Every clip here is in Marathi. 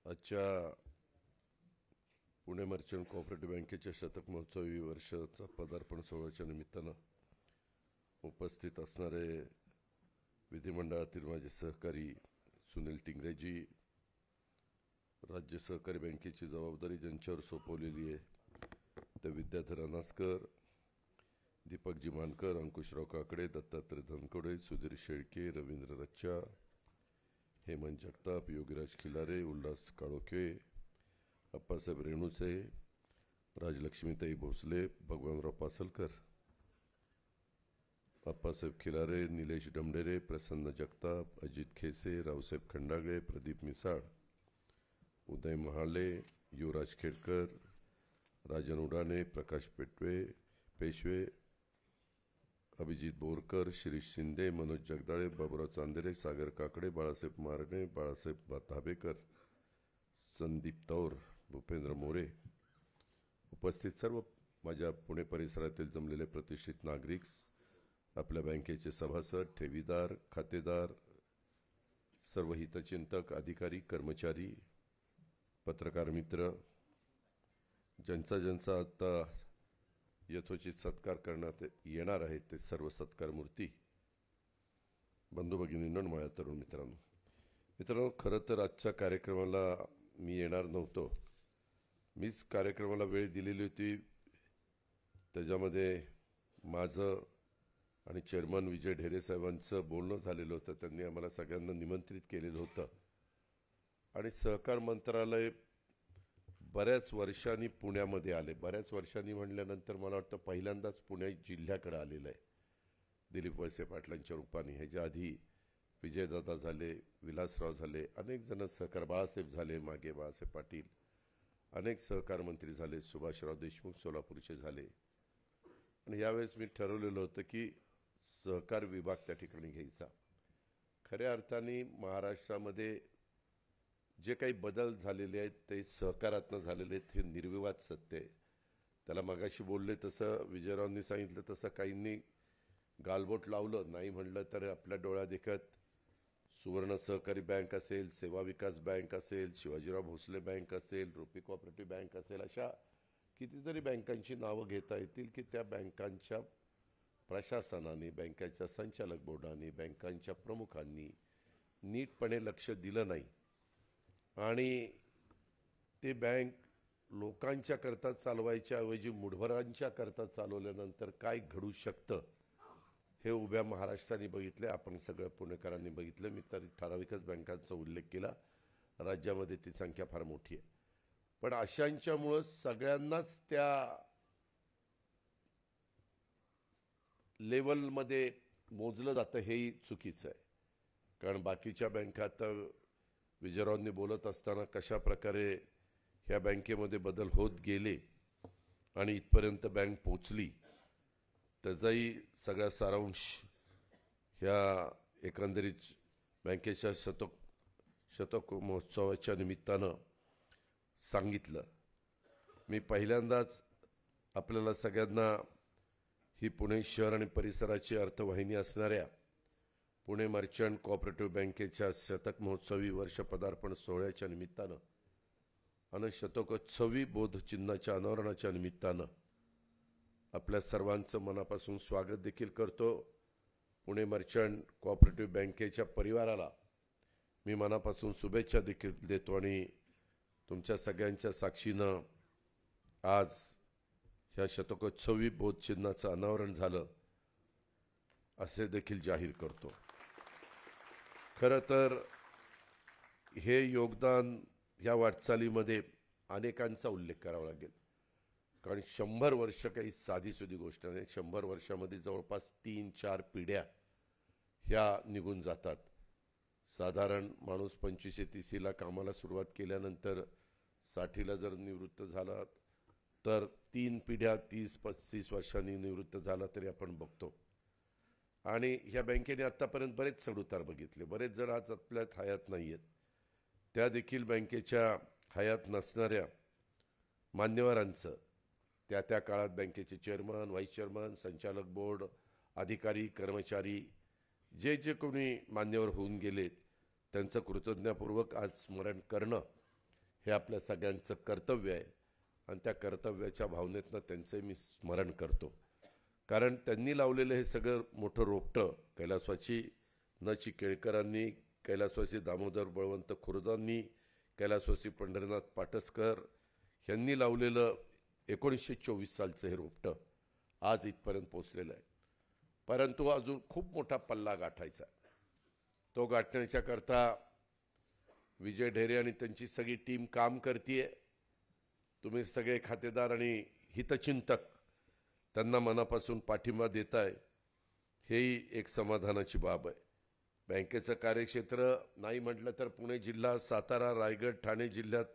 आजच्या पुणे मर्चंट कोऑपरेटिव्ह बँकेच्या शतक महोत्सवी वर्षाचा पदार्पण सोहळ्याच्या निमित्तानं उपस्थित असणारे विधिमंडळातील माझे सहकारी सुनील टिंगरेजी, राज्य सहकारी बँकेची जबाबदारी ज्यांच्यावर सोपवलेली आहे ते विद्याधर अनासकर, दीपकजी मानकर, अंकुशराव काकडे, दत्तात्रय धनकोडे, सुधीर शेळके, रवींद्र रच्चा, हेमंत जगताप, योगीराज खिलारे, उल्हास काळोखे, अप्पासाहेब रेणुचे, राजलक्ष्मीताई भोसले, भगवानराव पासलकर, अप्पासाहेब खिलारे, निलेश डमडेरे, प्रसन्न जगताप, अजित खेसे, रावसाहेब खंडागळे, प्रदीप मिसाळ, उदय महाले, युवराज खेडकर, राजन उडाणे, प्रकाश पेशवे, अभिजित बोरकर, शिरीष शिंदे, मनोज जगदाळे, बाबुराव चांदेरे, सागर काकडे, बाळासाहेब मारणे, बाळासाहेब धाबेकर, संदीप तौर, भूपेंद्र मोरे, उपस्थित सर्व माझ्या पुणे परिसरातील जमलेले प्रतिष्ठित नागरिक, आपल्या बँकेचे सभासद, ठेवीदार, खातेदार, सर्व हितचिंतक, अधिकारी, कर्मचारी, पत्रकार मित्र, ज्यांचा आता यथोचित सत्कार करण्यात येणार आहे ते सर्व सत्कार मूर्ती, बंधू भगिनींनो, माझ्या तरुण मित्रांनो, खरं तर आजच्या कार्यक्रमाला मी येणार नव्हतो. मीच कार्यक्रमाला वेळ दिलेली होती. त्याच्यामध्ये माझं आणि चेअरमन विजय ढेरे साहेबांचं बोलणं झालेलं होतं. त्यांनी आम्हाला सगळ्यांना निमंत्रित केलेलं होतं आणि सहकार मंत्रालय बऱ्याच वर्षांनी पुण्यामध्ये आले. बऱ्याच वर्षांनी म्हणल्यानंतर मला वाटतं पहिल्यांदाच पुणे जिल्ह्याकडे आलेलं आहे दिलीप वळसे पाटलांच्या रूपाने. ह्याच्या आधी विजयदादा झाले, विलासराव झाले, अनेक जण सहकार, बाळासाहेब झाले, मागे बाळासाहेब पाटील, अनेक सहकार मंत्री झाले, सुभाषराव देशमुख सोलापूरचे झाले. आणि यावेळेस मी ठरवलेलं होतं की सहकार विभाग त्या ठिकाणी घ्यायचा. खऱ्या अर्थाने महाराष्ट्रामध्ये जे काही बदल झालेले आहेत ते सहकारातनं झालेले आहेत, हे निर्विवाद सत्य आहे. त्याला मगाशी बोलले तसं, विजयरावांनी सांगितलं तसं काहींनी गालबोट लावलं नाही म्हणलं तर आपल्या डोळ्या देखत सुवर्ण सहकारी बँक असेल, सेवा विकास बँक असेल, शिवाजीराव भोसले बँक असेल, रुपी कोऑपरेटिव्ह बँक असेल, अशा कितीतरी बँकांची नावं घेता येतील की त्या बँकांच्या प्रशासनाने, बँकांच्या संचालक बोर्डाने, बँकांच्या प्रमुखांनी नीटपणे लक्ष दिलं नाही आणि ते बँक लोकांच्या करता चालवायच्या ऐवजी मुठभरांच्या करता चालवल्यानंतर काय घडू शकतं हे उभ्या महाराष्ट्राने बघितले. आपण सगळ्या पुणेकरांनी बघितलं. मी तर ठराविकच बँकांचा उल्लेख केला, राज्यामध्ये ती संख्या फार मोठी आहे. पण अशांच्यामुळं सगळ्यांनाच त्या लेवलमध्ये मोजलं जातं हेही चुकीचं आहे. कारण बाकीच्या बँका आता विजयरावांनी बोलत असताना कशा प्रकारे ह्या बँकेमध्ये बदल होत गेले आणि इथपर्यंत बँक पोचली त्याचाही सगळा सारांश ह्या एकंदरीत बँकेच्या शतक महोत्सवाच्या निमित्तानं सांगितलं. मी पहिल्यांदाच आपल्याला सगळ्यांना ही पुणे शहर आणि परिसराची अर्थवाहिनी असणाऱ्या पुणे मर्चंट कोऑपरेटिव्ह बँकेच्या शतक महोत्सवी वर्ष पदार्पण सोहळ्याच्या निमित्तानं आणि शतकोत्सवी बोधचिन्हाच्या अनावरणाच्या निमित्तानं आपल्या सर्वांचं मनापासून स्वागत देखील करतो. पुणे मर्चंट कोऑपरेटिव्ह बँकेच्या परिवाराला मी मनापासून शुभेच्छा देखील देतो आणि तुमच्या सगळ्यांच्या साक्षीनं आज ह्या शतकोत्सवी बोधचिन्हाचं अनावरण झालं असे देखील जाहीर करतो. खरं तर हे योगदान ह्या वाटचालीमध्ये अनेकांचा उल्लेख करावा लागेल. कारण 100 वर्ष काही साधीसुधी गोष्ट नाही. 100 वर्षामध्ये जवळपास 3-4 पिढ्या ह्या निघून जातात. साधारण माणूस 25-30ला कामाला सुरुवात केल्यानंतर 60ला जर निवृत्त झाला तर 3 पिढ्या 30-35 वर्षांनी निवृत्त झाला तरी आपण बघतो. आणि ह्या बँकेने आत्तापर्यंत बरेच चढउतार बघितले. बरेच जण आज आपल्यात हयात नाही आहेत. त्या देखील बँकेच्या हयात नसणाऱ्या मान्यवरांचं त्या काळात बँकेचे चेअरमन, व्हाईस चेअरमन, संचालक बोर्ड, अधिकारी, कर्मचारी जे कोणी मान्यवर होऊन गेलेत त्यांचं कृतज्ञतापूर्वक आज स्मरण करणं हे आपल्या सगळ्यांचं कर्तव्य आहे आणि त्या कर्तव्याच्या भावनेतनं त्यांचे मी स्मरण करतो. कारण त्यांनी लावलेलं हे सगळं मोठं रोपटं कैलासवासी न. केळकरांनी, कैलासवासी दामोदर बळवंत खुर्दांनी, कैलासवासी पंढरीनाथ पाटसकर यांनी लावलेलं 1924 सालचं हे रोपटं आज इथपर्यंत पोचलेलं आहे. परंतु अजून खूप मोठा पल्ला गाठायचा. तो गाठण्याच्या करता विजय ढेरे आणि त्यांची सगळी टीम काम करतीये. तुम्ही सगळे खातेदार आणि हितचिंतक त्यांना मनापासून पाठिंबा देताय, हेही एक समाधानाची बाब आहे. बँकेचं कार्यक्षेत्र नाही म्हटलं तर पुणे जिल्हा, सातारा, रायगड, ठाणे जिल्ह्यात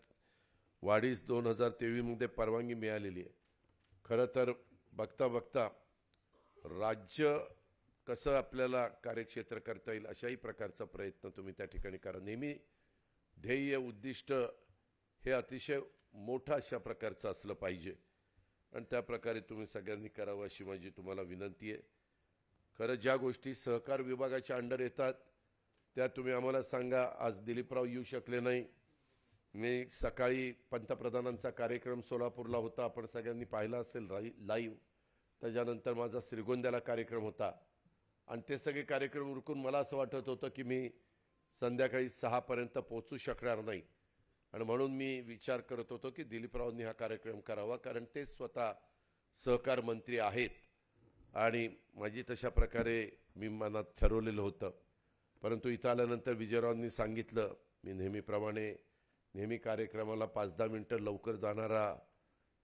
वाढीस 2023मध्ये परवानगी मिळालेली आहे. खरं तर बघता बघता राज्य कसं आपल्याला कार्यक्षेत्र करता येईल अशाही प्रकारचा प्रयत्न तुम्ही त्या ठिकाणी करा. नेहमी ध्येय उद्दिष्ट हे अतिशय मोठं अशा प्रकारचं असलं पाहिजे आणि त्या प्रकारे तुम्ही सगळ्यांनी करावं अशी माझी तुम्हाला विनंती आहे. खरं ज्या गोष्टी सहकार विभागाच्या अंडर येतात त्या तुम्ही आम्हाला सांगा. आज दिलीपराव येऊ शकले नाही. मी सकाळी पंतप्रधानांचा कार्यक्रम सोलापूरला होता, आपण सगळ्यांनी पाहिला असेल लाईव्ह. त्याच्यानंतर माझा श्रीगोंद्याला कार्यक्रम होता आणि ते सगळे कार्यक्रम उरकून मला असं वाटत होतं की मी संध्याकाळी 6पर्यंत पोहोचू शकणार नाही आणि म्हणून मी विचार करत होतो की दिलीपरावांनी हा कार्यक्रम करावा, कारण ते स्वतः सहकार मंत्री आहेत आणि माझी तशा प्रकारे मी मनात ठरवलेलं होतं. परंतु इथं आल्यानंतर विजयरावांनी सांगितलं, मी नेहमी कार्यक्रमाला 5-10 मिनटं लवकर जाणारा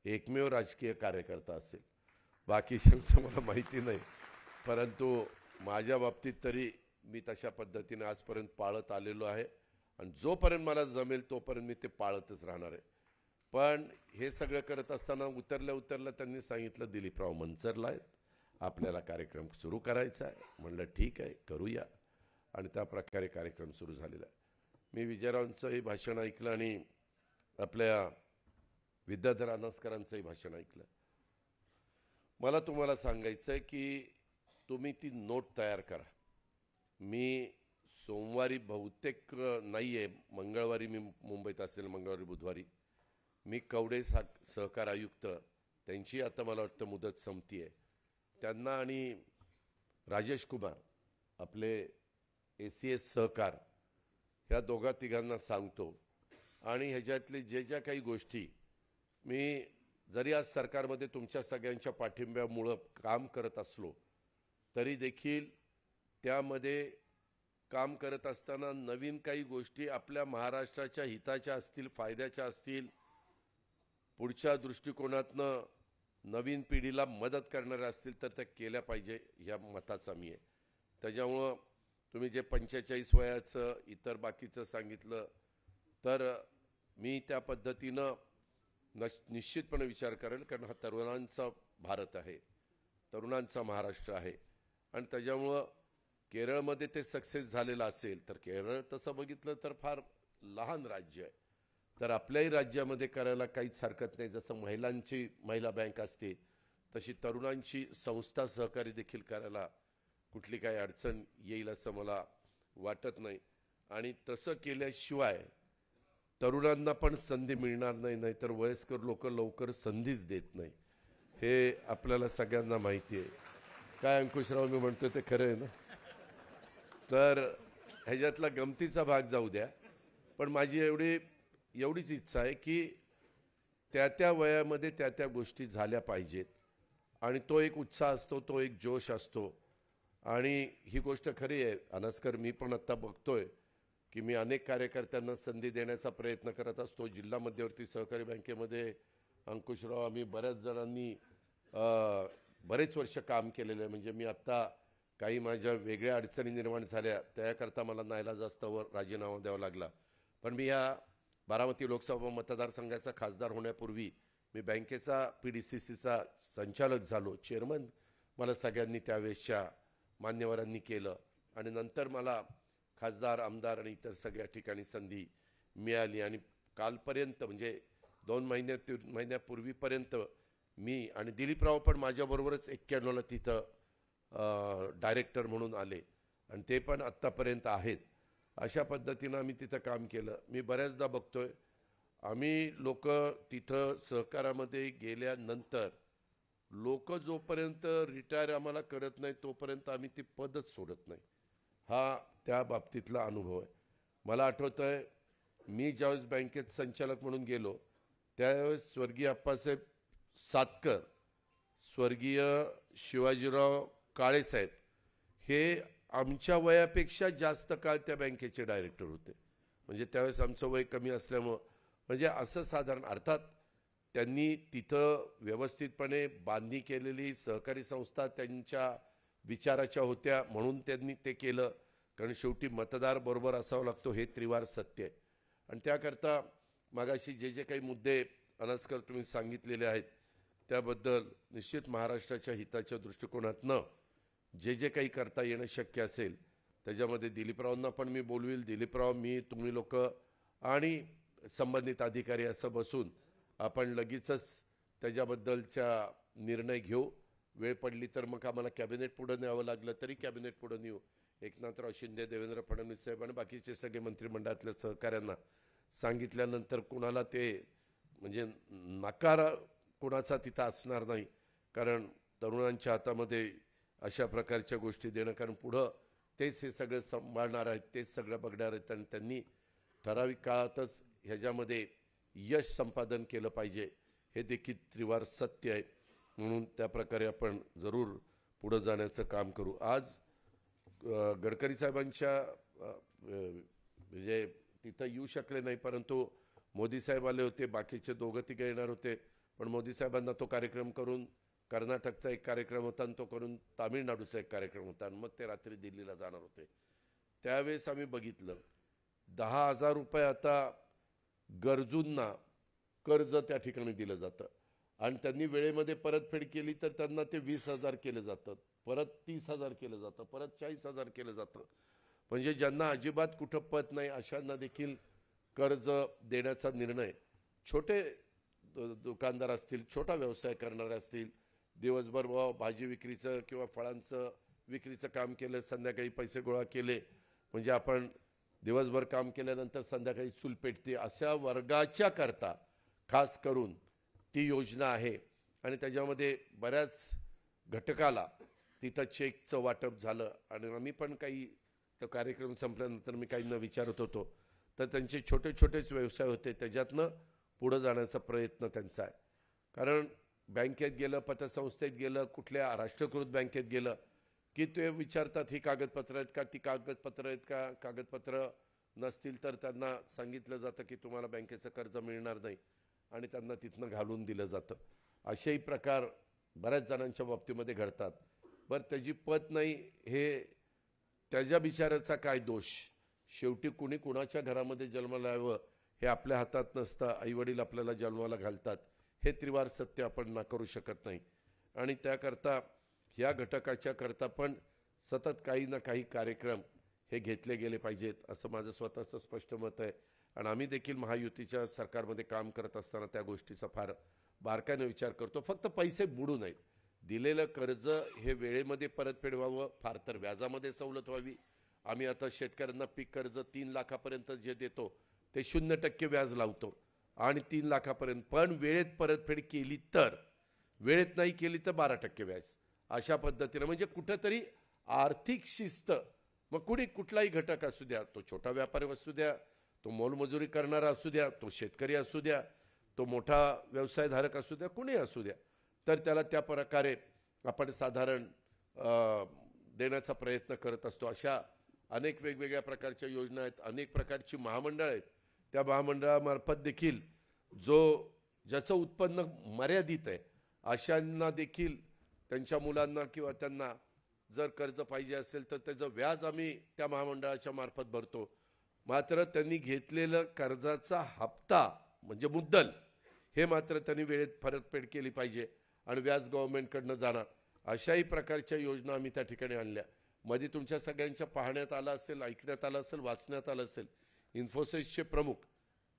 एकमेव राजकीय कार्यकर्ता असेल. बाकीच्यांचं मला माहिती नाही, परंतु माझ्या बाबतीत तरी मी तशा पद्धतीने आजपर्यंत पाळत आलेलो आहे आणि जोपर्यंत मला जमेल तोपर्यंत मी ते पाळतच राहणार आहे. पण हे सगळं करत असताना उतरल्या त्यांनी सांगितलं, दिलीपराव मंचरला आहेत, आपल्याला कार्यक्रम सुरू करायचा आहे. म्हणलं ठीक आहे, करूया. आणि त्या प्रकारे कार्यक्रम सुरू झालेला आहे. मी विजयरावांचंही भाषण ऐकलं आणि आपल्या विद्याधर अनसकरांचंही भाषण ऐकलं. मला तुम्हाला सांगायचं आहे की तुम्ही ती नोट तयार करा. मी सोमवारी बहुतेक नाही आहे, मंगळवारी मी मुंबईत असेल, मंगळवारी बुधवारी मी कवडे सहकार आयुक्त त्यांची आता मला वाटतं मुदत संपती आहे, त्यांना आणि राजेश कुमार आपले ACS सहकार ह्या दोघा तिघांना सांगतो आणि ह्याच्यातले ज्या काही गोष्टी मी जरी आज सरकारमध्ये तुमच्या सगळ्यांच्या पाठिंब्यामुळं काम करत असलो तरी देखील त्यामध्ये काम करत असताना नवीन काही गोष्टी आपल्या महाराष्ट्राच्या हिताच्या असतील, फायद्याच्या असतील, पुढच्या दृष्टिकोनातनं नवीन पिढीला मदत करणाऱ्या असतील तर त्या केल्या पाहिजे या मताचा मी आहे. त्याच्यामुळं तुम्ही जे 45 वयाचं इतर बाकीचं सांगितलं तर मी त्या पद्धतीनं निश्चितपणे विचार करेल, कारण हा तरुणांचा भारत आहे, तरुणांचा महाराष्ट्र आहे आणि त्याच्यामुळं केरळमध्ये ते सक्सेस झालेलं असेल तर केरळ तसं बघितलं तर फार लहान राज्य आहे, तर आपल्याही राज्यामध्ये करायला काहीच हरकत नाही. जसं महिला बँक असते तशी तरुणांची संस्था सहकारी देखील करायला कुठली काही अडचण येईल असं मला वाटत नाही. आणि तसं केल्याशिवाय तरुणांना पण संधी मिळणार नाही, नाहीतर वयस्कर लोक लवकर संधीच देत नाही, हे आपल्याला सगळ्यांना माहिती आहे. काय अंकुशराव मी म्हणतो ते खरं आहे ना? तर ह्याच्यातला गमतीचा भाग जाऊ द्या, पण माझी एवढीच इच्छा आहे की त्या वयामध्ये त्या गोष्टी झाल्या पाहिजेत आणि तो एक उत्साह असतो, तो एक जोश असतो. आणि ही गोष्ट खरी आहे अनसकर, मी पण आत्ता बघतोय की मी अनेक कार्यकर्त्यांना संधी देण्याचा प्रयत्न करत असतो. जिल्हा मध्यवर्ती सहकारी बँकेमध्ये अंकुशराव आम्ही बऱ्याच जणांनी बरेच वर्ष काम केलेलं आहे. म्हणजे मी आत्ता काही माझ्या वेगळ्या अडचणी निर्माण झाल्या त्याकरता मला नाईलाजास्तवर राजीनामा द्यावा लागला, पण मी ह्या बारामती लोकसभा मतदारसंघाचा खासदार होण्यापूर्वी मी बँकेचा PDCCचा संचालक झालो, चेअरमन मला सगळ्यांनी त्यावेळेसच्या मान्यवरांनी केलं आणि नंतर मला खासदार, आमदार आणि इतर सगळ्या ठिकाणी संधी मिळाली. आणि कालपर्यंत म्हणजे 2 महिन्यापूर्वीपर्यंत मी आणि दिलीपराव पण माझ्याबरोबरच 91ला तिथं डायरेक्टर म्हणून आले आणि ते पण आत्तापर्यंत आहेत. अशा पद्धतीनं आम्ही तिथं काम केलं. मी बऱ्याचदा बघतोय आम्ही लोक तिथं सहकारामध्ये गेल्यानंतर लोक जोपर्यंत रिटायर आम्हाला करत नाही तोपर्यंत आम्ही ती पदच सोडत नाही. हा त्या बाबतीतला अनुभव आहे. मला आठवतं आहे, मी ज्यावेळेस बँकेत संचालक म्हणून गेलो त्यावेळेस स्वर्गीय अप्पासाहेब सातकर, स्वर्गीय शिवाजीराव काळेसाहेब हे आमच्या वयापेक्षा जास्त काळ त्या बँकेचे डायरेक्टर होते. म्हणजे त्यावेळेस आमचं वय कमी असल्यामुळं म्हणजे असं साधारण अर्थात त्यांनी तिथं व्यवस्थितपणे बांधणी केलेली सहकारी संस्था त्यांच्या विचाराच्या होत्या म्हणून त्यांनी ते केलं. कारण शेवटी मतदार बरोबर असावं लागतो हे त्रिवार सत्य आहे. आणि त्याकरता मागाशी जे जे काही मुद्दे अनस्कर तुम्ही सांगितलेले आहेत त्याबद्दल निश्चित महाराष्ट्राच्या हिताच्या दृष्टिकोनातनं जे जे काही करता येणं शक्य असेल त्याच्यामध्ये दिलीपरावांना पण मी बोलवील. दिलीपराव, मी, तुम्ही लोक आणि संबंधित अधिकारी असं बसून आपण लगेचच त्याच्याबद्दलचा निर्णय घेऊ. वेळ पडली तर मग आम्हाला कॅबिनेट पुढे न्यावं लागलं तरी कॅबिनेट पुढे नेऊ. एकनाथराव शिंदे, देवेंद्र फडणवीस साहेब आणि बाकीचे सगळे मंत्रिमंडळातल्या सहकाऱ्यांना सांगितल्यानंतर कुणाला ते म्हणजे नकार कुणाचा तिथं असणार नाही. कारण तरुणांच्या हातामध्ये अशा प्रकारच्या गोष्टी देणं, कारण पुढं तेच हे सगळं सांभाळणार आहेत, तेच सगळं बघणार आहेत आणि त्यांनी ठराविक काळातच ह्याच्यामध्ये यश संपादन केलं पाहिजे हे देखील त्रिवार सत्य आहे. म्हणून त्या प्रकारे आपण जरूर पुढं जाण्याचं काम करू. आज गडकरी साहेबांच्या म्हणजे तिथं येऊ शकले नाही, परंतु मोदी साहेब आले होते, बाकीचे दोघं तिघं येणार होते. पण मोदी साहेबांना तो कार्यक्रम करून कर्नाटकचा एक कार्यक्रम होता आणि तो करून तामिळनाडूचा एक कार्यक्रम होता आणि मग ते रात्री दिल्लीला जाणार होते. त्यावेळेस आम्ही बघितलं 10,000 रुपये आता गरजूंना कर्ज त्या ठिकाणी दिलं जातं आणि त्यांनी वेळेमध्ये परतफेड केली तर त्यांना ते 20,000 केलं जातं, परत 30,000 केलं जातं, परत 40,000 केलं जातं. म्हणजे ज्यांना अजिबात कुठं पत नाही अशांना देखील कर्ज देण्याचा निर्णय छोटे दुकानदार असतील, छोटा व्यवसाय करणारे असतील, दिवसभर भाजी विक्रीचं किंवा फळांचं विक्रीचं काम केलं, संध्याकाळी पैसे गोळा केले म्हणजे आपण दिवसभर काम केल्यानंतर संध्याकाळी चूल पेटते, अशा वर्गाच्या करता खास करून ती योजना आहे. आणि त्याच्यामध्ये बऱ्याच घटकाला तिथं चेकचं वाटप झालं आणि आम्ही पण काही तो कार्यक्रम संपल्यानंतर मी काहींना विचारत होतो तर त्यांचे छोटे छोटेच व्यवसाय होते, त्याच्यातनं पुढं जाण्याचा प्रयत्न त्यांचा आहे. कारण बँकेत गेलं, पतसंस्थेत गेलं, कुठल्या राष्ट्रीयकृत बँकेत गेलं की ते विचारतात ही कागदपत्र आहेत का, ती कागदपत्र आहेत का. कागदपत्र नसतील तर त्यांना सांगितलं जातं की तुम्हाला बँकेचं कर्ज मिळणार नाही आणि त्यांना तिथनं घालून दिलं जातं. असेही प्रकार बऱ्याच जणांच्या बाबतीमध्ये घडतात. बरं, त्याची पत नाही हे त्याच्या बिचाराचा काय दोष. शेवटी कुणी कुणाच्या घरामध्ये जन्माला यावं हे आपल्या हातात नसतं. आईवडील आपल्याला जन्माला घालतात, हे त्रिवार सत्य आपण नाकारू शकत नाही. आणि त्याकरता ह्या घटकाच्या करता पण सतत काही ना काही कार्यक्रम हे घेतले गेले पाहिजेत असं माझं स्वतःचं स्पष्ट मत आहे. आणि आम्ही देखील महायुतीच्या सरकारमध्ये काम करत असताना त्या गोष्टीचा फार बारकाईने विचार करतो. फक्त पैसे बुडू नयेत, दिलेलं कर्ज हे वेळेमध्ये परतफेड व्हावं, फार तर व्याजामध्ये सवलत व्हावी. आम्ही आता शेतकऱ्यांना पीक कर्ज 3 लाखापर्यंत जे देतो ते 0% व्याज लावतो आणि 3 लाखापर्यंत, पण वेळेत परतफेड केली तर, वेळेत नाही केली तर 12% व्याज. अशा पद्धतीने म्हणजे कुठंतरी आर्थिक शिस्त. मग कुणी कुठलाही घटक असू द्या, तो छोटा व्यापारी असू द्या, तो मोलमजुरी करणारा असू द्या, तो शेतकरी असू द्या, तो मोठा व्यवसायधारक असू द्या, कुणी असू द्या, तर त्याला त्या प्रकारे आपण साधारण देण्याचा प्रयत्न करत असतो. अशा अनेक वेगवेगळ्या प्रकारच्या योजना आहेत, अनेक प्रकारची महामंडळ आहेत. त्या महामंडळामार्फत देखील ज्याचं उत्पन्न मर्यादित आहे अशांना देखील त्यांच्या मुलांना किंवा त्यांना जर कर्ज पाहिजे असेल तर त्याचं व्याज आम्ही त्या महामंडळाच्या मार्फत भरतो. मात्र त्यांनी घेतलेलं कर्जाचा हप्ता म्हणजे मुद्दल हे मात्र त्यांनी वेळेत परतफेड केली पाहिजे आणि व्याज गव्हर्नमेंटकडनं जाणार. अशाही प्रकारच्या योजना आम्ही त्या ठिकाणी आणल्या. मध्ये तुमच्या सगळ्यांच्या पाहण्यात आलं असेल, ऐकण्यात आलं असेल, वाचण्यात आलं असेल, इन्फोसिसचे प्रमुख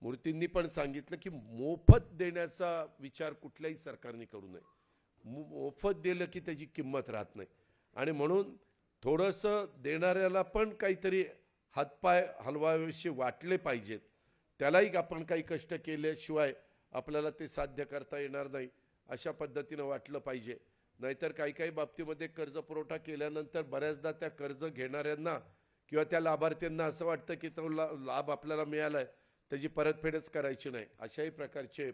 मूर्तींनी पण सांगितलं की मोफत देण्याचा विचार कुठल्याही सरकारने करू नये. मोफत दिलं की त्याची किंमत राहत नाही आणि म्हणून थोडंसं देणाऱ्याला पण काहीतरी हातपाय हलवावेसे वाटले पाहिजेत. त्यालाही आपण काही कष्ट केल्याशिवाय आपल्याला ते साध्य करता येणार नाही, अशा पद्धतीनं वाटलं पाहिजे. नाहीतर काही काही बाबतीमध्ये कर्ज पुरवठा केल्यानंतर बऱ्याचदा त्या कर्ज घेणाऱ्यांना किंवा त्या लाभार्थ्यांना असं वाटतं की तो लाभ आपल्याला मिळालाय, त्याची परतफेडच करायची नाही. अशाही प्रकारचे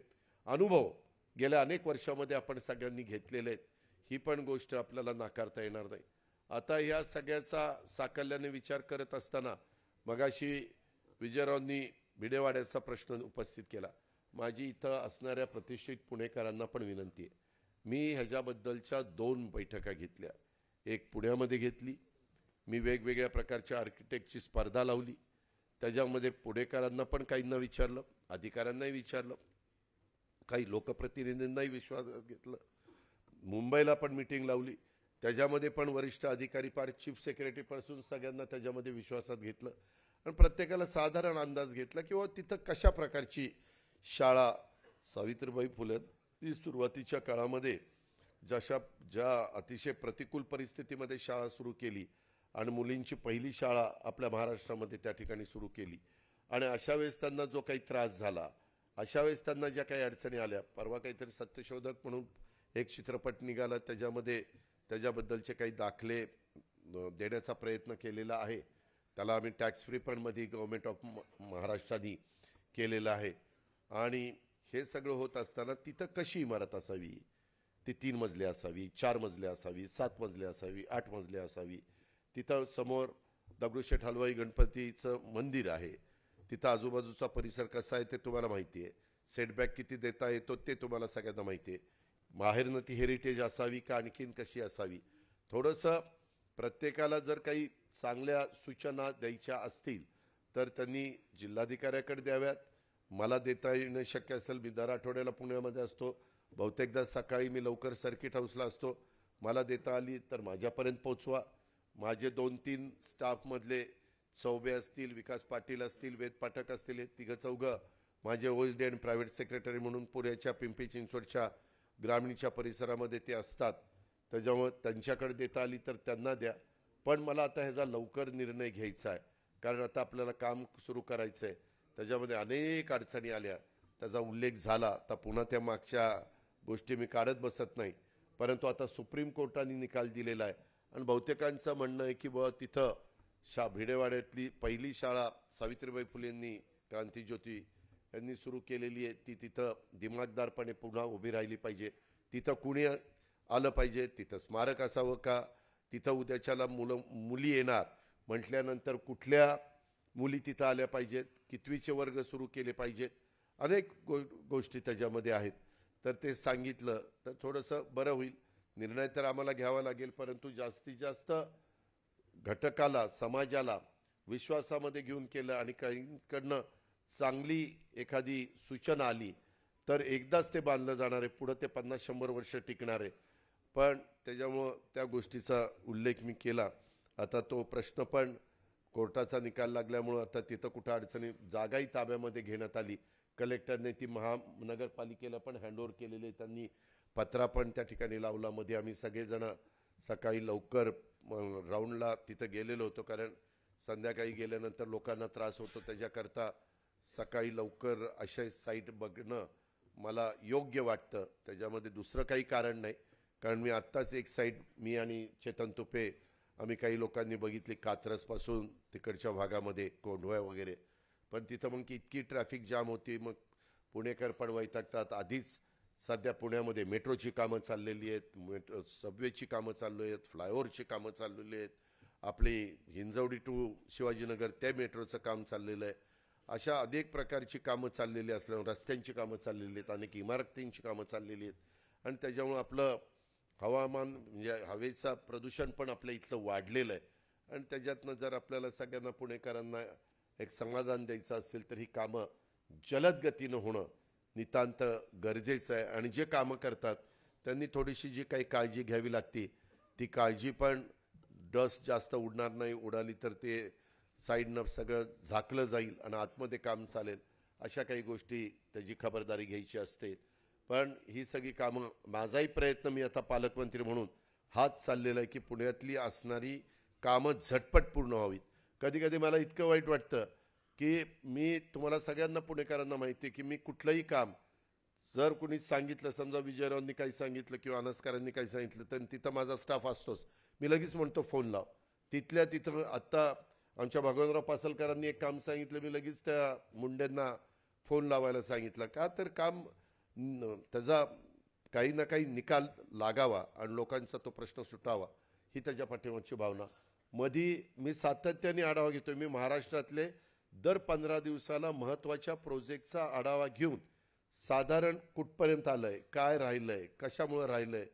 अनुभव गेल्या अनेक वर्षामध्ये आपण सगळ्यांनी घेतलेले आहेत. ही पण गोष्ट आपल्याला नाकारता येणार नाही. आता ह्या सगळ्याचा साकल्याने विचार करत असताना मगाशी विजयरावांनी भिडेवाड्याचा प्रश्न उपस्थित केला. माझी इथं असणाऱ्या प्रतिष्ठित पुणेकरांना पण विनंती आहे. मी ह्याच्याबद्दलच्या 2 बैठका घेतल्या. एक पुण्यामध्ये घेतली. मी वेगवेगळ्या प्रकारच्या आर्किटेक्टची स्पर्धा लावली. त्याच्यामध्ये पुणेकरांना पण काहींना विचारलं, अधिकाऱ्यांनाही विचारलं, काही लोकप्रतिनिधींनाही विश्वासात घेतलं. मुंबईला पण मीटिंग लावली. त्याच्यामध्ये पण वरिष्ठ अधिकारी चीफ सेक्रेटरीपासून सगळ्यांना त्याच्यामध्ये विश्वासात घेतलं आणि प्रत्येकाला साधारण अंदाज घेतला किंवा तिथं कशा प्रकारची शाळा सावित्रीबाई फुले ती सुरुवातीच्या काळामध्ये ज्या अतिशय प्रतिकूल परिस्थितीमध्ये शाळा सुरू केली आणि मुलींची पहिली शाळा आपल्या महाराष्ट्रामध्ये त्या ठिकाणी सुरू केली आणि अशा वेळेस त्यांना जो काही त्रास झाला, अशा वेळेस त्यांना ज्या काही अडचणी आल्या. परवा काहीतरी सत्यशोधक म्हणून एक चित्रपट निघाला, त्याच्यामध्ये त्याच्याबद्दलचे काही दाखले देण्याचा प्रयत्न केलेला आहे. त्याला आम्ही टॅक्स फ्री फंडमध्ये गव्हर्नमेंट ऑफ महाराष्ट्राने केलेलं आहे. आणि हे सगळं होत असताना तिथं कशी इमारत असावी, ती 3 मजली असावी, 4 मजली असावी, 7 मजली असावी, 8 मजली असावी. तिथं समोर दगडूशेठ हलवाई गणपतीचं मंदिर आहे. तिथं आजूबाजूचा परिसर कसा आहे ते तुम्हाला माहिती आहे. सेटबॅक किती देता येतो ते तुम्हाला सगळ्यांना माहिती आहे. बाहेरनं ती हेरिटेज असावी का आणखीन कशी असावी. थोडंसं प्रत्येकाला जर काही चांगल्या सूचना द्यायच्या असतील तर त्यांनी जिल्हाधिकाऱ्याकडे द्याव्यात. मला देता येणं शक्य असेल, मी दर आठवड्याला पुण्यामध्ये असतो. बहुतेकदा सकाळी मी लवकर सर्किट हाऊसला असतो. मला देता आली तर माझ्यापर्यंत पोचवा. माझे 2-3 स्टाफमधले चौबे असतील, विकास पाटील असतील, वेद पाठक असतील, हे 3-4 माझे OSD आणि प्रायव्हेट सेक्रेटरी म्हणून पुण्याच्या पिंपरी चिंचवडच्या ग्रामीणच्या परिसरामध्ये ते असतात. त्याच्यामुळे त्यांच्याकडे देता आली तर त्यांना द्या. पण मला आता ह्याचा लवकर निर्णय घ्यायचा आहे, कारण आता आपल्याला काम सुरू करायचं आहे. त्याच्यामध्ये अनेक अडचणी आल्या, त्याचा उल्लेख झाला. आता पुन्हा त्या मागच्या गोष्टी मी काढत बसत नाही, परंतु आता सुप्रीम कोर्टाने निकाल दिलेला आहे आणि बहुतेकांचं म्हणणं आहे की बुवा तिथं भिडेवाड्यातली पहिली शाळा सावित्रीबाई फुलेंनी, क्रांतिज्योती यांनी सुरू केलेली आहे, ती तिथं दिमागदारपणे पुन्हा उभी राहिली पाहिजे. तिथं कुणी आलं पाहिजे, तिथं स्मारक असावं का, तिथं उद्याच्याला मुली येणार म्हटल्यानंतर कुठल्या मुली तिथं आल्या पाहिजेत, कितवीचे वर्ग सुरू केले पाहिजेत, अनेक गोष्टी त्याच्यामध्ये आहेत. तर ते सांगितलं तर थोडंसं बरं होईल. निर्णय तर आम्हाला घ्यावा लागेल, परंतु जास्तीत जास्त घटकाला, समाजाला विश्वासामध्ये घेऊन केलं आणि काहींकडनं चांगली एखादी सूचना आली तर एकदाच ते बांधलं जाणार आहे. पुढं ते 50-100 वर्ष टिकणार आहे. पण त्याच्यामुळं त्या गोष्टीचा उल्लेख मी केला. आता तो प्रश्न पण कोर्टाचा निकाल लागल्यामुळं आता तिथं कुठं अडचणी, जागाही ताब्यामध्ये घेण्यात आली. कलेक्टरने ती महानगरपालिकेला पण हँडओव्हर केलेली. त्यांनी पत्रा पण त्या ठिकाणी लावला. मध्ये आम्ही सगळेजण सकाळी लवकर राऊंडला तिथं गेलेलो होतो, कारण संध्याकाळी गेल्यानंतर लोकांना त्रास होतो. त्याच्याकरता सकाळी लवकर अशा साईट बघणं मला योग्य वाटतं. त्याच्यामध्ये दुसरं काही कारण नाही, कारण मी आत्ताच एक साईट मी आणि चेतन तुपे आम्ही काही लोकांनी बघितली कात्रजपासून तिकडच्या भागामध्ये कोंढवा वगैरे. पण तिथं मग इतकी ट्रॅफिक जाम होती, मग पुणेकर पण वैतागतात. आधीच सध्या पुण्यामध्ये मेट्रोची कामं चाललेली आहेत, सबवेची कामं चालू आहेत, फ्लायओव्हरची कामं चाललेली आहेत, आपली हिंजवडी टू शिवाजीनगर त्या मेट्रोचं काम चाललेलं आहे. अशा अनेक प्रकारची कामं चाललेली असल्यामुळे रस्त्यांची कामं चाललेली आहेत, अनेक इमारतींची कामं चाललेली आहेत आणि त्याच्यामुळे आपलं हवामान म्हणजे हवेचं प्रदूषण पण आपल्या इथलं वाढलेलं आहे. आणि त्याच्यातनं जर आपल्याला सगळ्यांना पुणेकरांना एक समाधान द्यायचं असेल तर ही कामं जलद गतीनं होणं नितांत गरजेचं आहे. आणि जे कामं करतात त्यांनी थोडीशी जी काही काळजी घ्यावी लागते, ती काळजी पण डस्ट जास्त उडणार नाही, उडाली तर ते साईडनं सगळं झाकलं जाईल आणि आतमध्ये काम चालेल, अशा काही गोष्टी त्याची खबरदारी घ्यायची असते. पण ही सगळी कामं, माझाही प्रयत्न मी आता पालकमंत्री म्हणून हाच चाललेला आहे की पुण्यातली असणारी कामं झटपट पूर्ण व्हावीत. कधी कधी मला इतकं वाईट वाटतं की मी तुम्हाला सगळ्यांना पुणेकरांना माहिती आहे की मी कुठलंही काम जर कुणी सांगितलं, समजा विजयरावांनी काही सांगितलं किंवा अनसकरांनी काही सांगितलं, तर तिथं माझा स्टाफ असतोच. मी लगेच म्हणतो फोन लाव. तिथल्या तिथं आत्ता आमच्या भगवानराव पासलकरांनी एक काम सांगितलं, मी लगेच त्या मुंडेंना फोन लावायला सांगितलं. का तर काम त्याचा काही ना काही निकाल लागावा आणि लोकांचा तो प्रश्न सुटावा, ही त्याच्या पाठीमागची भावना. मधी मी सातत्याने आढावा घेतोय. मी महाराष्ट्रातले दर 15 दिवसाला महत्त्वाच्या प्रोजेक्टचा आढावा घेऊन साधारण कुठपर्यंत आलंय, काय राहिलंय, कशामुळे राहिलंय,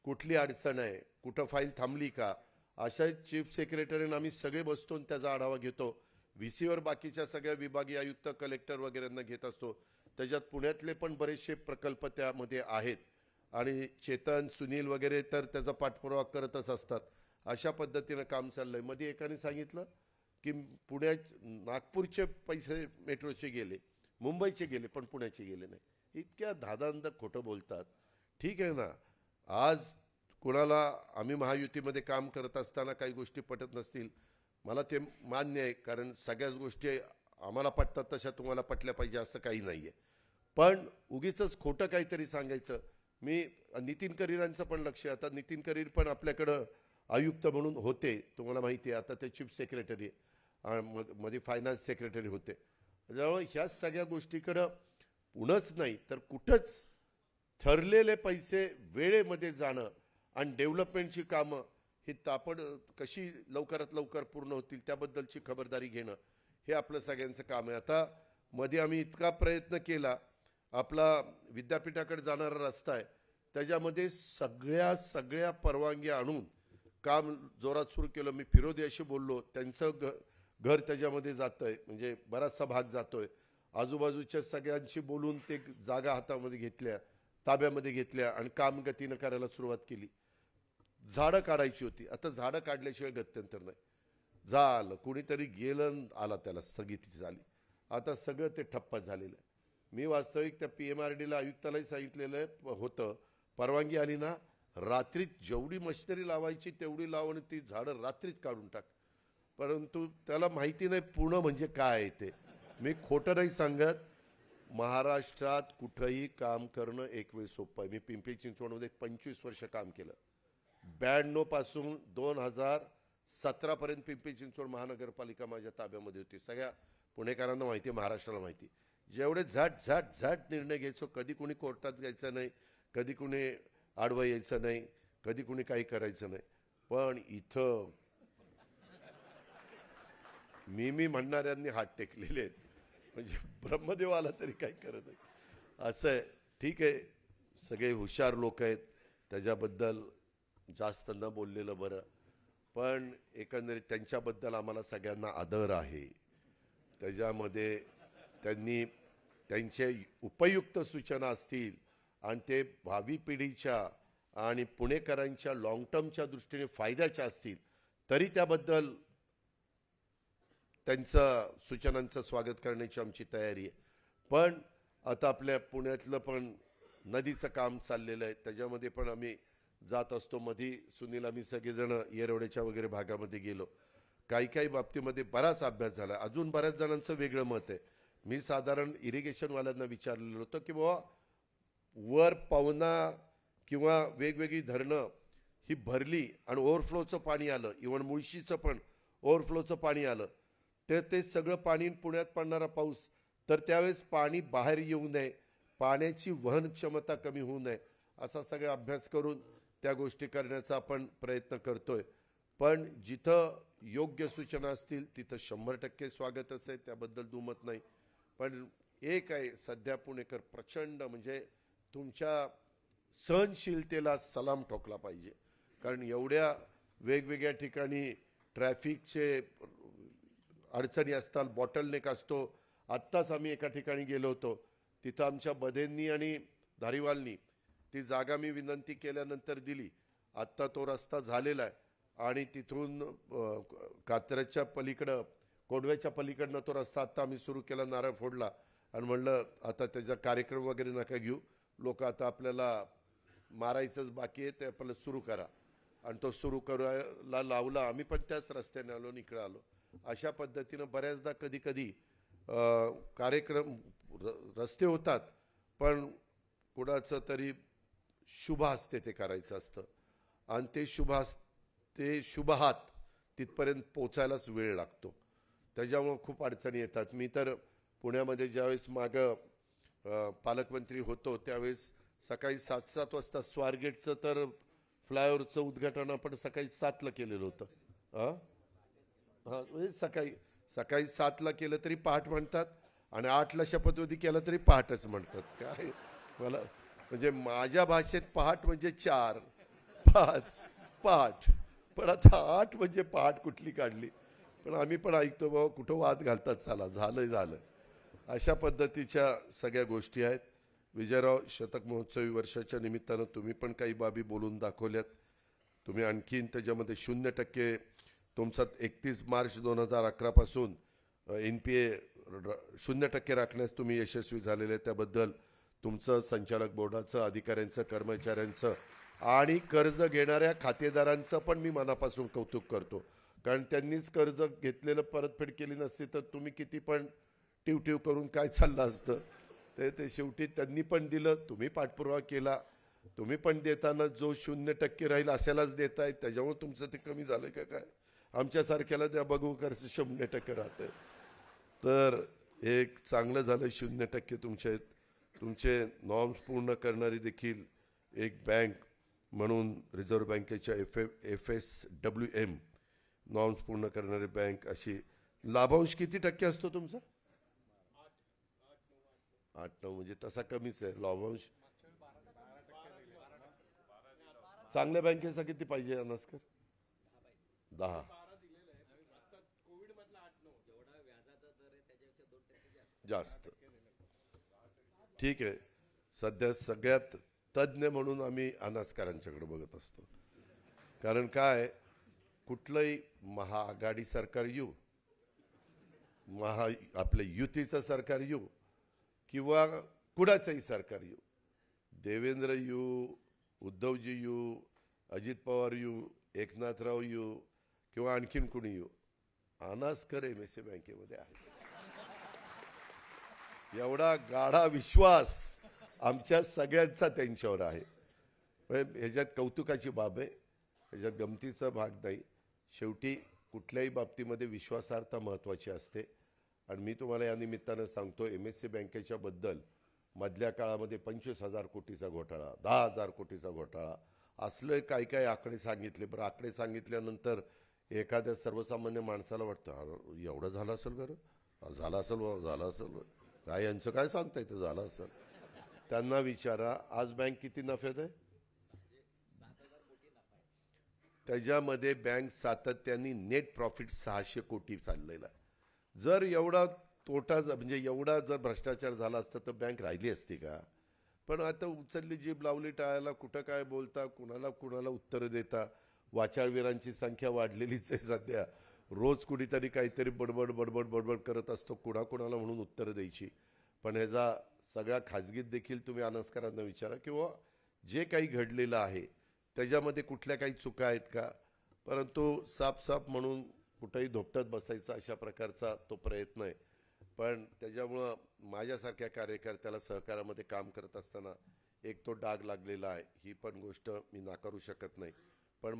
कुठली अडचण आहे, कुठं फाईल थांबली का, अशा चीफ सेक्रेटरीने आम्ही सगळे बसतो आणि त्याचा आढावा घेतो. व्हीसीवर बाकीच्या सगळ्या विभागीय आयुक्त, कलेक्टर वगैरेंना घेत असतो. त्याच्यात पुण्यातले पण बरेचसे प्रकल्प त्यामध्ये आहेत आणि चेतन, सुनील वगैरे तर त्याचा पाठपुरावा करतच असतात. अशा पद्धतीनं काम चाललंय. मध्ये एकाने सांगितलं की नागपूरचे पैसे मेट्रोचे गेले, मुंबईचे गेले, पण पुण्याचे गेले नाही. इतक्या धादांत खोटं बोलतात. ठीक आहे ना, आज कुणाला आम्ही महायुतीमध्ये काम करत असताना काही गोष्टी पटत नसतील, मला ते मान्य आहे, कारण सगळ्याच गोष्टी आम्हाला पटतात तशा तुम्हाला पटल्या पाहिजे असं काही नाही आहे. पण उगीच खोटं काहीतरी सांगायचं. मी नितीन करीरांचं पण लक्ष आहे. आता नितीन करीर पण आपल्याकडं आयुक्त म्हणून होते, तुम्हाला माहिती आहे. आता ते चीफ सेक्रेटरी मध्ये फायनान्स सेक्रेटरी होते. त्याच्यामुळे ह्या सगळ्या गोष्टीकडं पुणंच नाही तर कुठंच ठरलेले पैसे वेळेमध्ये जाणं आणि डेव्हलपमेंटची कामं ही तापड कशी लवकरात लवकर पूर्ण होतील त्याबद्दलची खबरदारी घेणं हे आपलं सगळ्यांचं काम आहे. आता मध्ये आम्ही इतका प्रयत्न केला, आपला विद्यापीठाकडे जाणारा रस्ता आहे त्याच्यामध्ये सगळ्या परवानगी आणून काम जोरात सुरू केलं. मी फिरोदियाशी बोललो, त्यांचं घर त्याच्यामध्ये जातंय, म्हणजे बराचसा भाग जातोय. आजूबाजूच्या सगळ्यांशी बोलून ते जागा हातामध्ये घेतल्या, ताब्यामध्ये घेतल्या आणि काम गतीनं करायला सुरुवात केली. झाडं काढायची होती, आता झाडं काढल्याशिवाय गत्यंतर नाही. झालं, कुणीतरी गेलं, आला त्याला स्थगिती झाली. आता सगळं ते ठप्प झालेलं आहे. मी वास्तविक त्या PMRDला आयुक्तालाही सांगितलेलं होतं, परवानगी आली ना रात्रीत जेवढी मशिनरी लावायची तेवढी लाव आणि ती झाडं रात्रीत काढून टाक. परंतु त्याला माहिती नाही पुणे म्हणजे काय आहे ते. मी खोटं नाही सांगत, महाराष्ट्रात कुठंही काम करणं एक वेळ सोपं आहे. मी पिंपरी चिंचवडमध्ये 25 वर्ष काम केलं. 92 पासून 2017 पर्यंत पिंपरी चिंचवड महानगरपालिका माझ्या ताब्यामध्ये होती. सगळ्या पुणेकरांना माहिती आहे, महाराष्ट्राला माहिती. जेवढे झट निर्णय घ्यायचो, कधी कुणी कोर्टात जायचं नाही, कधी कुणी आडवं यायचं नाही, कधी कुणी काही करायचं नाही. पण इथं मी म्हणणाऱ्यांनी हात टेकलेले आहेत, म्हणजे ब्रह्मदेव आला तरी काही करत नाही असं आहे. ठीक आहे, सगळे हुशार लोक आहेत, त्याच्याबद्दल जास्त न बोललेलं बरं. पण एकंदरीत त्यांच्याबद्दल आम्हाला सगळ्यांना आदर आहे. त्याच्यामध्ये त्यांनी त्यांचे उपयुक्त सूचना असतील आणि ते भावी पिढीच्या आणि पुणेकरांच्या लॉंग टर्मच्या दृष्टीने फायद्याच्या असतील तरी त्याबद्दल त्यांचं सूचनांचं स्वागत करण्याची आमची तयारी आहे. पण आता आपल्या पुण्यातलं पण नदीचं काम चाललेलं आहे, त्याच्यामध्ये पण आम्ही जात असतो. मधी सुनील आम्ही सगळेजण येरवड्याच्या वगैरे भागामध्ये गेलो. काही बाबतीमध्ये बराच अभ्यास झाला. अजून बऱ्याच जणांचं वेगळं मत आहे. मी साधारण इरिगेशनवाल्यांना विचारलेलं होतं की बाबा वर पवना किंवा वेगवेगळी धरणं ही भरली आणि ओव्हरफ्लोचं पाणी आलं, इव्हन मुळशीचं पण ओव्हरफ्लोचं पाणी आलं, तर ते सगळं पाणी पुण्यात पडणारा पाऊस, तर त्यावेळेस पाणी बाहेर येऊ नये, पाण्याची वहन क्षमता कमी होऊ नये, असा सगळा अभ्यास करून त्या गोष्टी करण्याचा आपण प्रयत्न करतोय. पण जिथं योग्य सूचना असतील तिथं 100% स्वागतच आहे, त्याबद्दल दुमत नाही. पण एक आहे, सध्या पुणेकर प्रचंड म्हणजे तुमच्या सहनशीलतेला सलाम ठोकला पाहिजे. कारण एवढ्या वेगवेगळ्या ठिकाणी ट्रॅफिकचे अडचणी असतात, बॉटलनेक असतो. आत्ताच आम्ही एका ठिकाणी गेलो होतो, तिथं आमच्या बधेंनी आणि धारीवालनी ती जागा मी विनंती केल्यानंतर दिली. आत्ता तो रस्ता झालेला आहे आणि तिथून कात्रजच्या पलीकडं कोडव्याच्या पलीकडनं तो रस्ता आत्ता आम्ही सुरू केला, नारळ फोडला आणि म्हणलं आता त्याचा कार्यक्रम वगैरे नका घेऊ, लोक आता आपल्याला मारायचंच बाकी आहे, ते आपल्याला सुरू करा. आणि तो सुरू करायला लावला. आम्ही पण त्याच रस्त्याने आलो, इकडं आलो. अशा पद्धतीनं बऱ्याचदा कधी कार्यक्रम रस्ते होतात, पण कुणाचं तरी शुभ हस्ते ते करायचं असतं आणि ते शुभ हात तिथपर्यंत पोचायलाच वेळ लागतो. त्याच्यामुळं खूप अडचणी येतात. मी तर पुण्यामध्ये ज्यावेळेस मागं पालकमंत्री होतो त्यावेळेस सकाळी 7-7 वाजता स्वारगेटचं तर फ्लायओव्हरचं उद्घाटन आपण सकाळी 7ला केलेलं होतं. हां, म्हणजे सकाळी 7ला केलं तरी पहाट म्हणतात आणि 8ला शपथविधी केला तरी पहाटच म्हणतात. काय मला म्हणजे माझ्या भाषेत पहाट म्हणजे 4, 5 पहाट, पण आता 8 म्हणजे पहाट कुठली काढली. पण आम्ही पण ऐकतो बाबा कुठं वाद घालतात, चला झालं. अशा पद्धतीच्या सगळ्या गोष्टी आहेत. विजयराव, शतक महोत्सवी वर्षाच्या निमित्तानं तुम्ही पण काही बाबी बोलून दाखवल्यात. तुम्ही आणखीन त्याच्यामध्ये 0% तुमचा 31 मार्च 2011 पासून NPA 0% राखण्यास तुम्ही यशस्वी झालेले, त्याबद्दल तुमचं, संचालक बोर्डाचं, अधिकाऱ्यांचं, कर्मचाऱ्यांचं आणि कर्ज घेणाऱ्या खातेदारांचं पण मी मनापासून कौतुक करतो. कारण त्यांनीच कर्ज घेतलेलं परतफेड केली नसती तर तुम्ही किती पण टिवटिव करून काय चाललं असतं. ते शेवटी त्यांनी पण दिलं, तुम्ही पाठपुरावा केला. तुम्ही पण देताना जो 0% राहील अशालाच देताय, त्याच्यामुळे तुमचं ते कमी झालं का काय? आमच्यासारख्याला त्या बघू कर्ज 0% राहतं. तर एक चांगलं झालं 0% तुमचे नॉर्म्स पूर्ण करणारी देखील एक बँक म्हणून रिझर्व्ह बँकेच्या FSWM नॉर्म्स पूर्ण करणारी बँक अशी. लाभांश किती टक्के असतो तुमचा? 8-9 म्हणजे तसा कमीच आहे लाभांश. चांगल्या बँकेचा किती पाहिजे अनास्कर? 10. जास्त. ठीक आहे. सध्या सगळ्यात तज्ज्ञ म्हणून आम्ही अनास्कारांच्याकडे बघत असतो. कारण काय, कुठलंही महाआघाडी सरकार येऊ, आपलं युतीचं सरकार येऊ किंवा कुणाचंही सरकार येऊ, देवेंद्र येऊ, उद्धवजी येऊ, अजित पवार येऊ, एकनाथराव येऊ किंवा आणखीन कुणी येऊ, अनास्कर MSA बँकेमध्ये आहे. एवढा गाढा विश्वास आमच्या सगळ्यांचा त्यांच्यावर आहे. ह्याच्यात कौतुकाची बाब आहे, ह्याच्यात गमतीचा भाग नाही. शेवटी कुठल्याही बाबतीमध्ये विश्वासार्हता महत्त्वाची असते. आणि मी तुम्हाला या निमित्तानं सांगतो, MSA बँकेच्या बद्दल मधल्या काळामध्ये 25,000 कोटीचा घोटाळा, 10,000 कोटीचा घोटाळा असले काही आकडे सांगितले. बरं, आकडे सांगितल्यानंतर एखाद्या सर्वसामान्य माणसाला वाटतं एवढं झालं असेल, बरं झालं असेल काय, यांचं काय सांगता येतं, झालं असेल. त्यांना विचारा आज बँक किती नफ्यात आहे. त्याच्यामध्ये बँक सातत्याने नेट प्रॉफिट 600 कोटी चाललेला आहे. जर एवढा तोटा म्हणजे एवढा जर भ्रष्टाचार झाला असता तर बँक राहिली असती का? पण आता उचलली जीभ लावली टाळायला, कुठं काय बोलता, कुणाला उत्तरं देता. वाचाळवीरांची संख्या वाढलेलीच आहे सध्या. रोज कुणीतरी काहीतरी बडबड करत असतो, कुणाला म्हणून उत्तरं द्यायची. पण ह्याचा सगळ्या खाजगीत देखील तुम्ही अनास्कारांना विचारा किंवा जे काही घडलेलं आहे त्याच्यामध्ये कुठल्या काही चुका आहेत का. परंतु साफ म्हणून कुठंही धोपटत बसायचा अशा प्रकारचा तो प्रयत्न आहे. पण त्याच्यामुळं माझ्यासारख्या कार्यकर्त्याला सहकारामध्ये काम करत असताना एक तो डाग लागलेला आहे, ही पण गोष्ट मी नाकारू शकत नाही. पण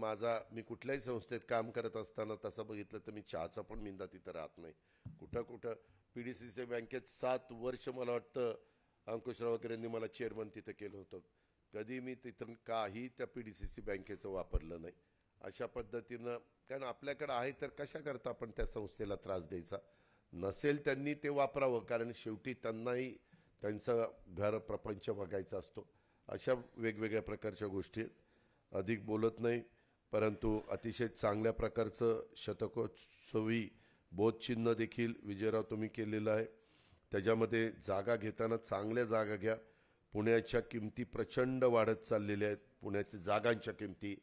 मी कुठल्याही संस्थेत काम करत असताना तसं बघितलं तर मी चहाचा पण मिंदा तिथं राहत नाही. कुठं PDCC बँकेत 7 वर्ष मला वाटतं अंकुशराव वगैरेंनी मला चेअरमन तिथं केलं होतं. कधी मी तिथं काही त्या PDCC बँकेचं वापरलं नाही. अशा पद्धतीनं, कारण आपल्याकडं आहे तर कशा करता आपण त्या संस्थेला त्रास द्यायचा. नसेल त्यांनी ते वापरावं, कारण शेवटी त्यांनाही त्यांचं घर प्रपंच बघायचा असतो. अशा वेगवेगळ्या प्रकारच्या गोष्टी. अधिक बोलत नाही, परंतु अतिशय चांगल्या प्रकारचं शतकोत्सवी बोधचिन्ह देखील विजयराव तुम्ही केलेलं आहे. त्याच्यामध्ये जागा घेताना चांगल्या जागा घ्या. पुण्याच्या किमती प्रचंड वाढत चाललेल्या आहेत. पुण्याच्या जागांच्या किमती,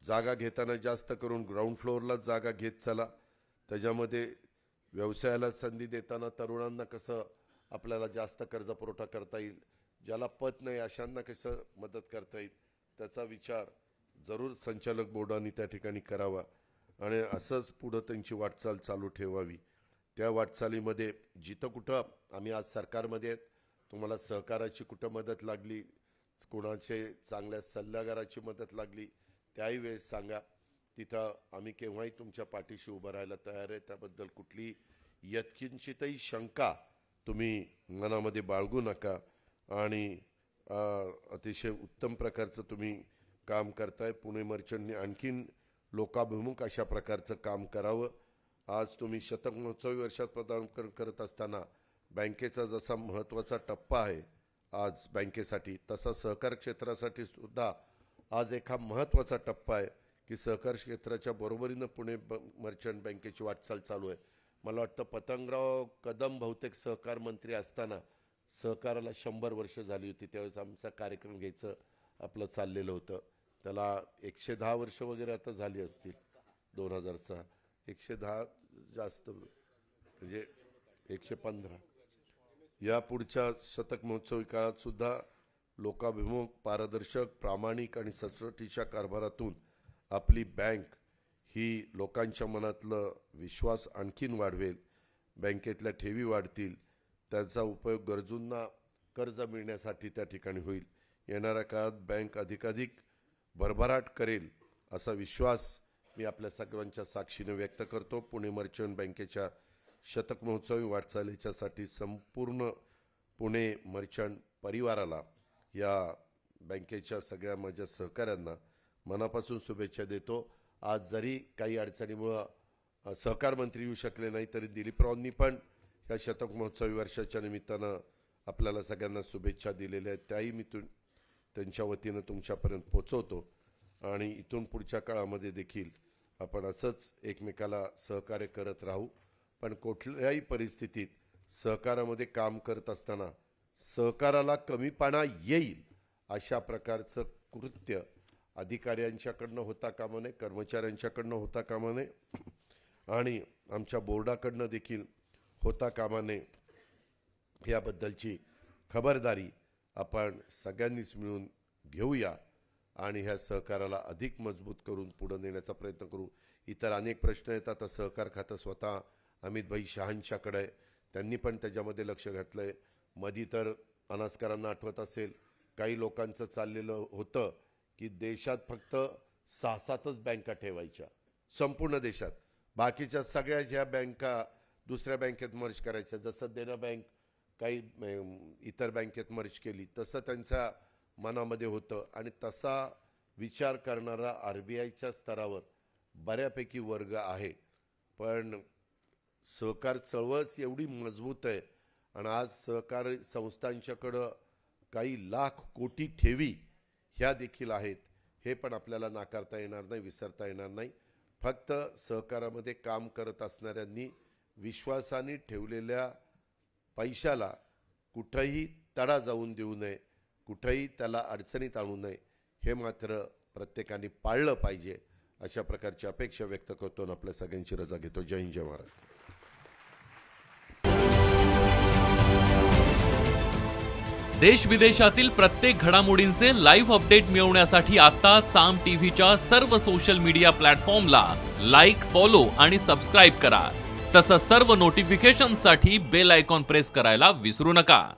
जागा घेताना जास्त करून ग्राउंड फ्लोअरलाच जागा घेत चला. त्याच्यामध्ये व्यवसायाला संधी देताना तरुणांना कसं आपल्याला जास्त कर्ज पुरवठा करता येईल, ज्याला पत नाही अशांना कसं मदत करता येईल, त्याचा विचार जरूर संचालक बोर्डाने त्या ठिकाणी करावा आणि असंच पुढं त्यांची वाटचाल चालू ठेवावी. त्या वाटचालीमध्ये जिथं कुठं आम्ही आज सरकारमध्ये आहेत, तुम्हाला सहकाराची कुठं मदत लागली, कोणाचे चांगल्या सल्लागाराची मदत लागली, त्याही वेळेस सांगा. तिथं आम्ही केव्हाही तुमच्या पाठीशी उभं राहायला तयार आहे. त्याबद्दल कुठली यत्किंचितही शंका तुम्ही मनामध्ये बाळगू नका. आणि अतिशय उत्तम प्रकारचं तुम्ही काम करताय. पुणे मर्चंटने आणखीन लोकाभिमुख अशा प्रकारचं काम करावं. आज तुम्ही शतक महोत्सवी वर्षात पदार्पण करत असताना बँकेचा जसा महत्त्वाचा टप्पा आहे आज बँकेसाठी, तसा सहकार क्षेत्रासाठी सुद्धा आज एक हा महत्त्वाचा टप्पा आहे की सहकार क्षेत्राच्या बरोबरीनं पुणे मर्चंट बँकेची वाटचाल चालू आहे. मला वाटतं पतंगराव कदम बहुतेक सहकार मंत्री असताना सहकाराला 100 वर्ष झाली होती. त्यावेळेस आमचा कार्यक्रम घ्यायचं आपलं चाललेलं होतं. त्याला 110 वर्ष वगैरे आता झाली असतील. 2006 110 जास्त, म्हणजे 115. या पुढच्या शतक महोत्सवी काळात सुद्धा लोकाभिमुख, पारदर्शक, प्रामाणिक आणि सचोटीच्या कारभारातून आपली बँक ही लोकांच्या मनातलं विश्वास आणखीन वाढवेल. बँकेतल्या ठेवी वाढतील, त्याचा उपयोग गरजूंना कर्ज मिळण्यासाठी त्या ठिकाणी होईल. येणाऱ्या काळात बँक अधिकाधिक भरभराट करेल असा विश्वास मी आपल्या सगळ्यांच्या साक्षीने व्यक्त करतो. पुणे मर्चंट बँकेच्या शतक महोत्सवी वाटचालीच्यासाठी संपूर्ण पुणे मर्चंट परिवाराला, या बँकेच्या सगळ्या माझ्या सहकाऱ्यांना मनापासून शुभेच्छा देतो. आज जरी काही अडचणीमुळं सहकार मंत्री येऊ शकले नाही, तरी दिलीपरावांनी पण या शतक महोत्सवी वर्षाच्या निमित्तानं आपल्याला सगळ्यांना शुभेच्छा दिलेल्या आहेत. त्याही मी त्यांच्या वतीनं तुमच्यापर्यंत पोचवतो. आणि इथून पुढच्या काळामध्ये देखील आपण असंच एकमेकाला सहकार्य करत राहू. पण कुठल्याही परिस्थितीत सहकारामध्ये काम करत असताना सहकाराला कमीपणा येईल अशा प्रकारचं कृत्य अधिकाऱ्यांच्याकडनं होता कामा नये, कर्मचाऱ्यांच्याकडनं होता कामा नये आणि आमच्या बोर्डाकडनं देखील होता कामा नये. याबद्दलची खबरदारी आपण सगळ्यांनीच मिळून घेऊया आणि ह्या सहकाराला अधिक मजबूत करून पुढे नेण्याचा प्रयत्न करू. इतर अनेक प्रश्न येतात. सहकार खातं स्वतः अमितभाई शहांच्याकडे आहे, त्यांनी पण त्याच्यामध्ये लक्ष घातलं आहे. मधी तर अनासकरांना आठवत असेल, काही लोकांचं चाललेलं होतं की देशात फक्त 6-7च बँका ठेवायच्या संपूर्ण देशात, बाकीच्या सगळ्या ह्या बँका दुसऱ्या बँकेत मर्ज करायच्या. जसं देना बँक काही इतर बँकेत मर्ज केली तसं त्यांच्या मनामध्ये होतं. आणि तसा विचार करणारा RBIच्या स्तरावर बऱ्यापैकी वर्ग आहे. पण सहकार चळवळच एवढी मजबूत आहे आणि आज सहकार संस्थांच्याकडं काही लाख कोटी ठेवी ह्या देखील आहेत. हे पण आपल्याला नाकारता येणार नाही, विसरता येणार नाही. फक्त सहकारामध्ये काम करत असणाऱ्यांनी विश्वासाने ठेवलेल्या पैशाला कुठंही तडा जाऊन देऊ नये, कुठंही त्याला अडचणीत आणू नये, हे मात्र प्रत्येकाने पाळलं पाहिजे. अशा प्रकारची अपेक्षा व्यक्त करतो आणि आपल्या सगळ्यांची रजा घेतो. जय हिंद, जय महाराष्ट्र. देश विदेशातील प्रत्येक घडामोडींचे लाईव्ह अपडेट मिळवण्यासाठी आता साम टीव्हीच्या सर्व सोशल मीडिया प्लॅटफॉर्मला लाईक, फॉलो आणि सबस्क्राईब करा. तसंच सर्व नोटिफिकेशनसाठी बेल आयकॉन प्रेस करायला विसरू नका.